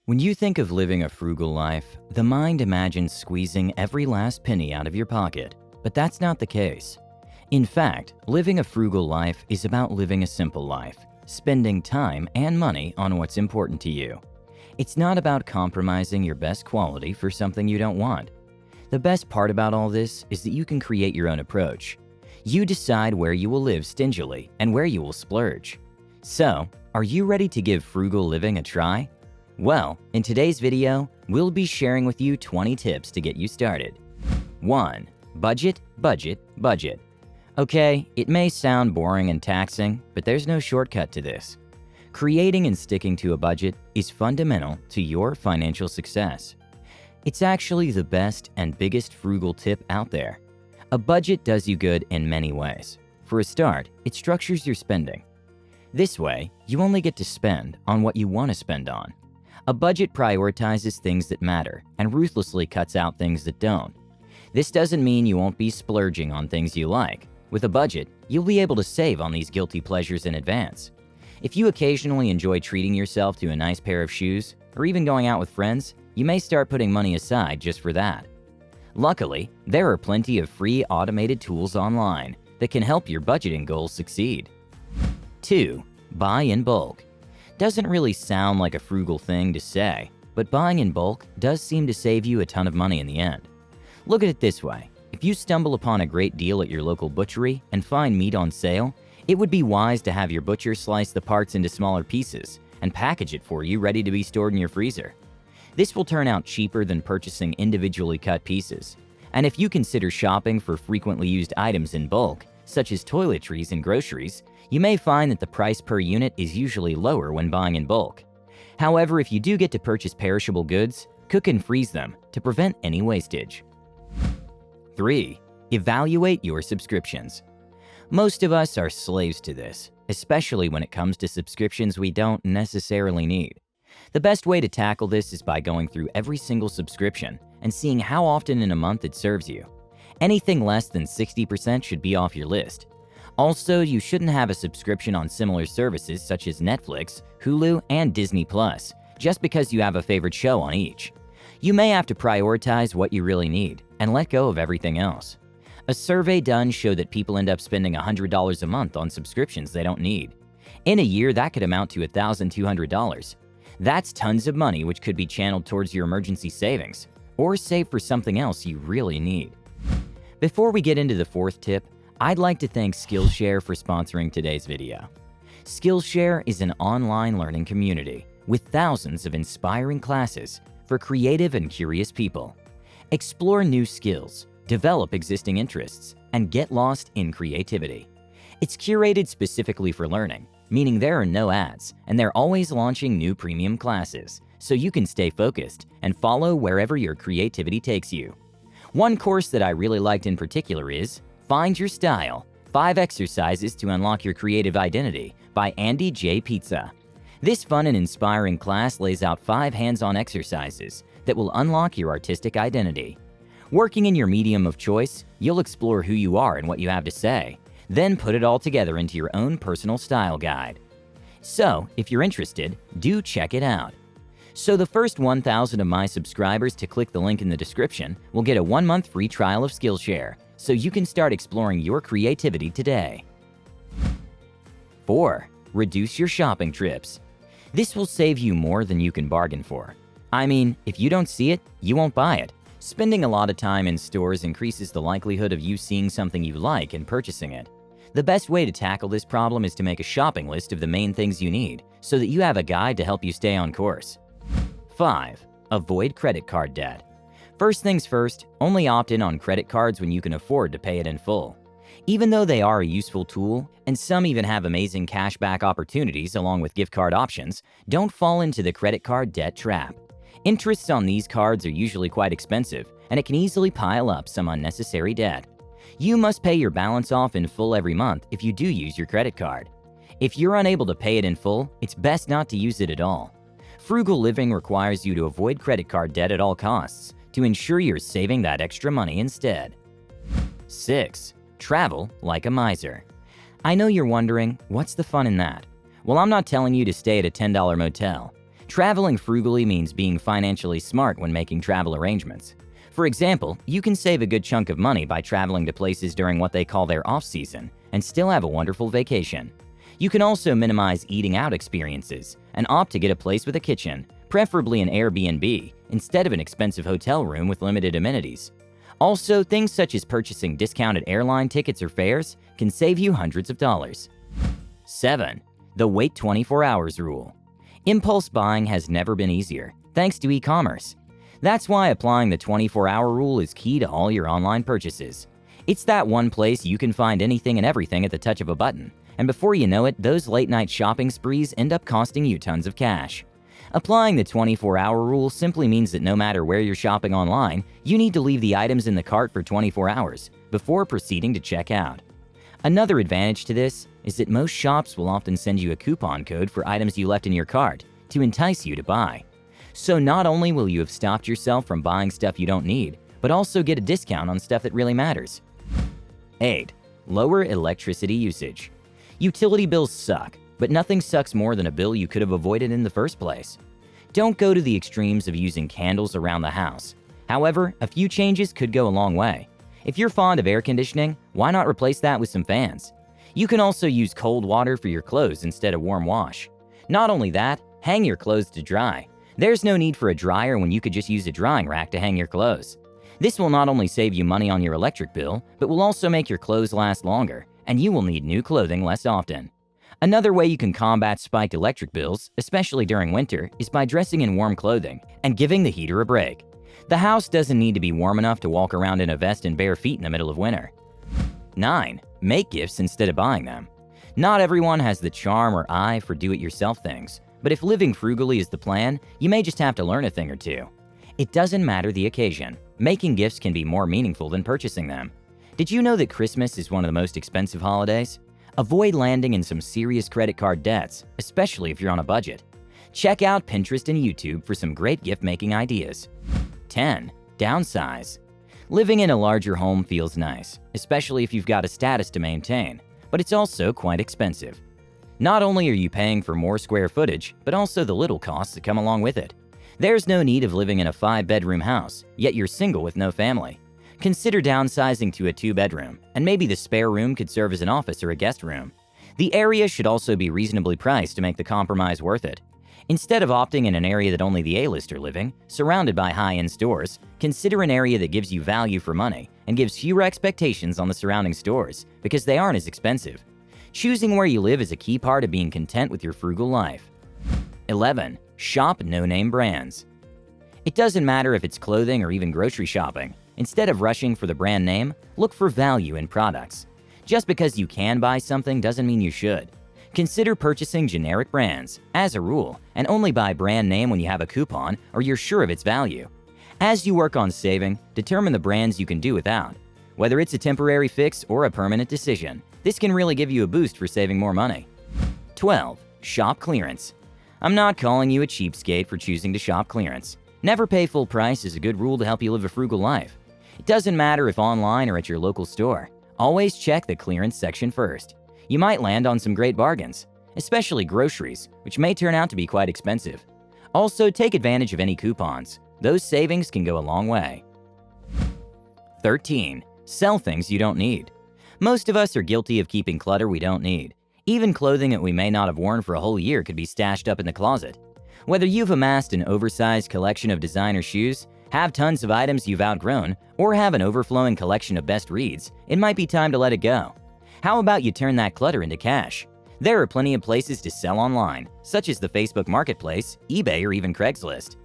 When you think of living a frugal life, the mind imagines squeezing every last penny out of your pocket, but that's not the case. In fact, living a frugal life is about living a simple life, spending time and money on what's important to you. It's not about compromising your best quality for something you don't want. The best part about all this is that you can create your own approach. You decide where you will live stingily and where you will splurge. So, are you ready to give frugal living a try? Well, in today's video, we'll be sharing with you 20 tips to get you started. 1. Budget, budget, budget. Okay, it may sound boring and taxing, but there's no shortcut to this. Creating and sticking to a budget is fundamental to your financial success. It's actually the best and biggest frugal tip out there. A budget does you good in many ways. For a start, it structures your spending. This way, you only get to spend on what you want to spend on. A budget prioritizes things that matter and ruthlessly cuts out things that don't. This doesn't mean you won't be splurging on things you like. With a budget, you'll be able to save on these guilty pleasures in advance. If you occasionally enjoy treating yourself to a nice pair of shoes, or even going out with friends, you may start putting money aside just for that. Luckily, there are plenty of free automated tools online that can help your budgeting goals succeed. 2. Buy in bulk. Doesn't really sound like a frugal thing to say, but buying in bulk does seem to save you a ton of money in the end. Look at it this way. If you stumble upon a great deal at your local butchery and find meat on sale, it would be wise to have your butcher slice the parts into smaller pieces and package it for you ready to be stored in your freezer. This will turn out cheaper than purchasing individually cut pieces. And if you consider shopping for frequently used items in bulk, such as toiletries and groceries, you may find that the price per unit is usually lower when buying in bulk. However, if you do get to purchase perishable goods, cook and freeze them to prevent any wastage. 3. Evaluate your subscriptions. Most of us are slaves to this, especially when it comes to subscriptions we don't necessarily need. The best way to tackle this is by going through every single subscription and seeing how often in a month it serves you. Anything less than 60% should be off your list. Also, you shouldn't have a subscription on similar services such as Netflix, Hulu, and Disney Plus, just because you have a favorite show on each. You may have to prioritize what you really need and let go of everything else. A survey done showed that people end up spending $100 a month on subscriptions they don't need. In a year, that could amount to $1,200. That's tons of money which could be channeled towards your emergency savings or saved for something else you really need. Before we get into the 4th tip, I'd like to thank Skillshare for sponsoring today's video. Skillshare is an online learning community with thousands of inspiring classes for creative and curious people. Explore new skills, develop existing interests, and get lost in creativity. It's curated specifically for learning, meaning there are no ads, and they're always launching new premium classes, so you can stay focused and follow wherever your creativity takes you. One course that I really liked in particular is Find Your Style, 5 Exercises to Unlock Your Creative Identity by Andy J. Pizza. This fun and inspiring class lays out 5 hands-on exercises that will unlock your artistic identity. Working in your medium of choice, you'll explore who you are and what you have to say, then put it all together into your own personal style guide. So, if you're interested, do check it out. So the first 1,000 of my subscribers to click the link in the description will get a 1-month free trial of Skillshare, so you can start exploring your creativity today. 4. Reduce your shopping trips. This will save you more than you can bargain for. I mean, if you don't see it, you won't buy it. Spending a lot of time in stores increases the likelihood of you seeing something you like and purchasing it. The best way to tackle this problem is to make a shopping list of the main things you need so that you have a guide to help you stay on course. 5. Avoid credit card debt. First things first, only opt in on credit cards when you can afford to pay it in full. Even though they are a useful tool, and some even have amazing cashback opportunities along with gift card options, don't fall into the credit card debt trap. Interests on these cards are usually quite expensive, and it can easily pile up some unnecessary debt. You must pay your balance off in full every month if you do use your credit card. If you're unable to pay it in full, it's best not to use it at all. Frugal living requires you to avoid credit card debt at all costs to ensure you're saving that extra money instead. 6. Travel like a miser. I know you're wondering, what's the fun in that? Well, I'm not telling you to stay at a $10 motel. Traveling frugally means being financially smart when making travel arrangements. For example, you can save a good chunk of money by traveling to places during what they call their off-season and still have a wonderful vacation. You can also minimize eating out experiences and opt to get a place with a kitchen, preferably an Airbnb, instead of an expensive hotel room with limited amenities. Also, things such as purchasing discounted airline tickets or fares can save you hundreds of dollars. 7. The wait 24 hours rule. Impulse buying has never been easier, thanks to e-commerce. That's why applying the 24-hour rule is key to all your online purchases. It's that one place you can find anything and everything at the touch of a button, and before you know it, those late-night shopping sprees end up costing you tons of cash. Applying the 24-hour rule simply means that no matter where you're shopping online, you need to leave the items in the cart for 24 hours before proceeding to check out. Another advantage to this is that most shops will often send you a coupon code for items you left in your cart to entice you to buy. So not only will you have stopped yourself from buying stuff you don't need, but also get a discount on stuff that really matters. 8. Lower electricity usage. Utility bills suck, but nothing sucks more than a bill you could have avoided in the first place. Don't go to the extremes of using candles around the house. However, a few changes could go a long way. If you're fond of air conditioning, why not replace that with some fans? You can also use cold water for your clothes instead of warm wash. Not only that, hang your clothes to dry. There's no need for a dryer when you could just use a drying rack to hang your clothes. This will not only save you money on your electric bill, but will also make your clothes last longer, and you will need new clothing less often. Another way you can combat spiked electric bills, especially during winter, is by dressing in warm clothing and giving the heater a break. The house doesn't need to be warm enough to walk around in a vest and bare feet in the middle of winter. 9. Make gifts instead of buying them. Not everyone has the charm or eye for do-it-yourself things, but if living frugally is the plan, you may just have to learn a thing or two. It doesn't matter the occasion. Making gifts can be more meaningful than purchasing them. Did you know that Christmas is one of the most expensive holidays? Avoid landing in some serious credit card debts, especially if you're on a budget. Check out Pinterest and YouTube for some great gift-making ideas. 10. Downsize. Living in a larger home feels nice, especially if you've got a status to maintain, but it's also quite expensive. Not only are you paying for more square footage, but also the little costs that come along with it. There's no need of living in a 5-bedroom house, yet you're single with no family. Consider downsizing to a 2-bedroom, and maybe the spare room could serve as an office or a guest room. The area should also be reasonably priced to make the compromise worth it. Instead of opting in an area that only the A-list are living, surrounded by high-end stores, consider an area that gives you value for money and gives fewer expectations on the surrounding stores because they aren't as expensive. Choosing where you live is a key part of being content with your frugal life. 11. Shop no-name brands. It doesn't matter if it's clothing or even grocery shopping. Instead of rushing for the brand name, look for value in products. Just because you can buy something doesn't mean you should. Consider purchasing generic brands, as a rule, and only buy brand name when you have a coupon or you're sure of its value. As you work on saving, determine the brands you can do without. Whether it's a temporary fix or a permanent decision, this can really give you a boost for saving more money. 12. Shop clearance. I'm not calling you a cheapskate for choosing to shop clearance. Never pay full price is a good rule to help you live a frugal life. It doesn't matter if online or at your local store. Always check the clearance section first. You might land on some great bargains, especially groceries, which may turn out to be quite expensive. Also, take advantage of any coupons. Those savings can go a long way. 13. Sell things you don't need. Most of us are guilty of keeping clutter we don't need. Even clothing that we may not have worn for a whole year could be stashed up in the closet. Whether you've amassed an oversized collection of designer shoes, have tons of items you've outgrown, or have an overflowing collection of best reads, it might be time to let it go. How about you turn that clutter into cash? There are plenty of places to sell online, such as the Facebook Marketplace, eBay, or even Craigslist.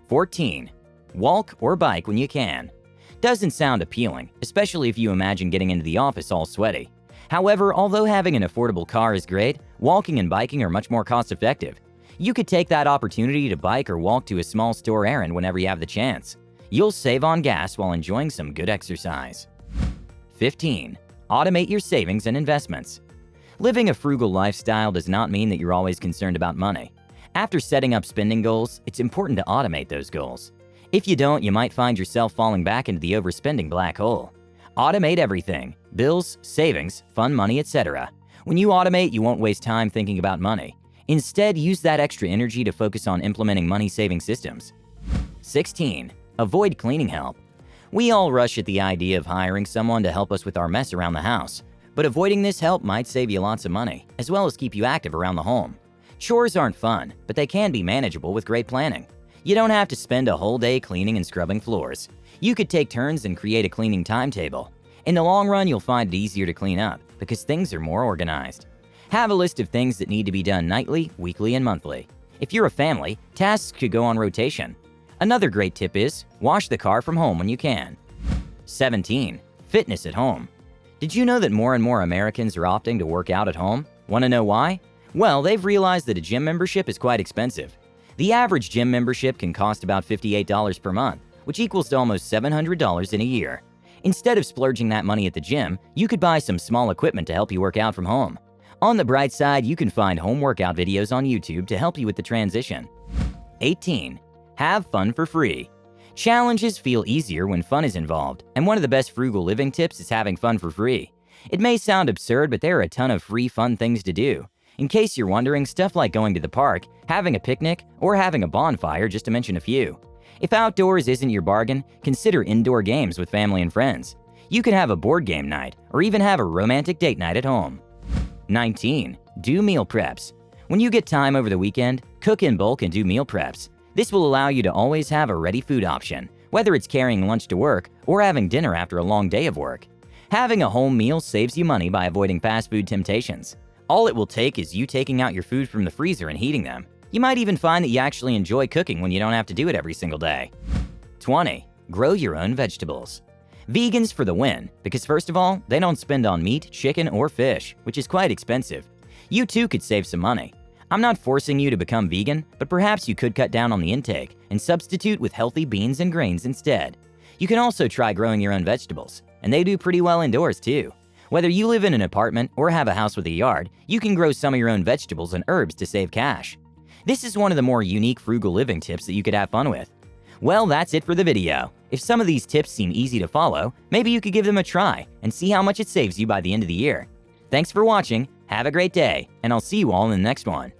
14. Walk or bike when you can. Doesn't sound appealing, especially if you imagine getting into the office all sweaty. However, although having an affordable car is great, walking and biking are much more cost-effective. You could take that opportunity to bike or walk to a small store errand whenever you have the chance. You'll save on gas while enjoying some good exercise. 15. Automate your savings and investments. Living a frugal lifestyle does not mean that you're always concerned about money. After setting up spending goals, it's important to automate those goals. If you don't, you might find yourself falling back into the overspending black hole. Automate everything: bills, savings, fun money, etc. When you automate, you won't waste time thinking about money. Instead, use that extra energy to focus on implementing money-saving systems. 16. Avoid cleaning help. We all rush at the idea of hiring someone to help us with our mess around the house, but avoiding this help might save you lots of money, as well as keep you active around the home. Chores aren't fun, but they can be manageable with great planning. You don't have to spend a whole day cleaning and scrubbing floors. You could take turns and create a cleaning timetable. In the long run, you'll find it easier to clean up because things are more organized. Have a list of things that need to be done nightly, weekly, and monthly. If you're a family, tasks could go on rotation. Another great tip is wash the car from home when you can. 17. Fitness at home. Did you know that more and more Americans are opting to work out at home? Want to know why? Well, they've realized that a gym membership is quite expensive. The average gym membership can cost about $58 per month, which equals to almost $700 in a year. Instead of splurging that money at the gym, you could buy some small equipment to help you work out from home. On the bright side, you can find home workout videos on YouTube to help you with the transition. 18. Have fun for free. Challenges feel easier when fun is involved, and one of the best frugal living tips is having fun for free. It may sound absurd, but there are a ton of free fun things to do. In case you're wondering, stuff like going to the park, having a picnic, or having a bonfire, just to mention a few. If outdoors isn't your bargain, consider indoor games with family and friends. You can have a board game night, or even have a romantic date night at home. 19. Do meal preps. When you get time over the weekend, cook in bulk and do meal preps. This will allow you to always have a ready food option, whether it's carrying lunch to work or having dinner after a long day of work. Having a home meal saves you money by avoiding fast food temptations. All it will take is you taking out your food from the freezer and heating them. You might even find that you actually enjoy cooking when you don't have to do it every single day. 20. Grow your own vegetables. Vegans for the win, because first of all, they don't spend on meat, chicken, or fish, which is quite expensive. You too could save some money. I'm not forcing you to become vegan, but perhaps you could cut down on the intake and substitute with healthy beans and grains instead. You can also try growing your own vegetables, and they do pretty well indoors too. Whether you live in an apartment or have a house with a yard, you can grow some of your own vegetables and herbs to save cash. This is one of the more unique frugal living tips that you could have fun with. Well, that's it for the video. If some of these tips seem easy to follow, maybe you could give them a try and see how much it saves you by the end of the year. Thanks for watching, have a great day, and I'll see you all in the next one.